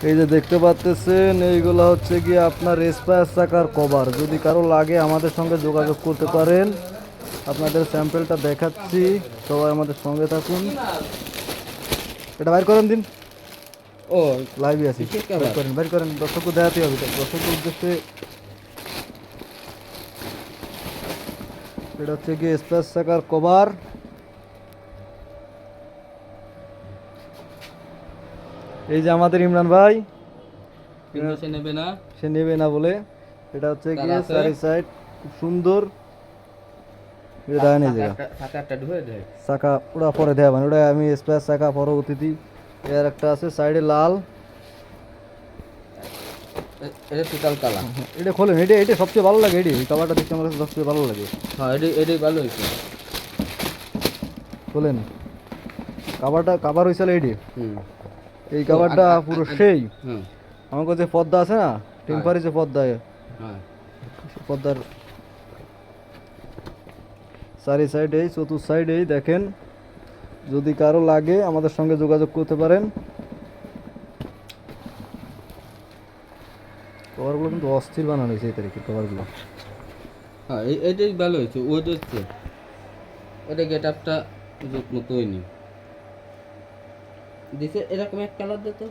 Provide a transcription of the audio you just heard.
এই যে দেখতে পাচ্তেছেন এইগুলো হচ্ছে কি আপনার স্পেয়ার চাকার কভার। যদি কারো লাগে আমাদের সঙ্গে যোগাযোগ করতে পারেন। আপনাদের স্যাম্পলটা দেখাচ্ছি, সবাই আমাদের সঙ্গে থাকুন। এটা বাইর করেন দিন, ও লাইভে আছি। কিসের বাইর কভার? করেন, বাইর করেন, দর্শককে দেখাতে হবে তো, দর্শকের উদ্দেশ্যে। এটা হচ্ছে কি স্পেয়ার চাকার কভার। এই যে আমাদের ইমরান ভাই, কিন্তু সে নেবে না। সে নেবে না বলে। এটা হচ্ছে তার গিয়ে আছে? চারি সাইড খুব সুন্দর। এটা নেই জায়গা সাথে একটা ঢুয়ে দেয়। চাকা ওটা পরে দেওয়া মানে ওটা আমি স্পেয়ার চাকা পরবর্তীতে। এর একটা আছে সাইডে লাল। এটা টোটাল কালা। এটা খোলেন, এটা এটা সবচেয়ে ভালো লাগে। এটি এই কাভারটা দেখতে আমার কাছে সবচেয়ে ভালো লাগে। হ্যাঁ এটাই ভালো হয়েছে। খোলেন, কাভারটা কাভার হয়েছিল এটি। হুম। এই কাভারটা পুরো সেই হুম। আমার কাছে পর্দা আছে না, টেম্পারি যে পর্দা, হ্যাঁ। পর্দার চারি সাইডেই চতুর্থ সাইডেই দেখেন। যদি কারো লাগে আমাদের সঙ্গে যোগাযোগ করতে পারেন। কভারগুলো কিন্তু অস্থির বানানো হয়েছে এই তারিখের কভারগুলো। হ্যাঁ এটাই ভালো হয়েছে। ওইটা হচ্ছে ওটা গেট আপটা মতোই নি দিছে। এরকম এক কালার দিত।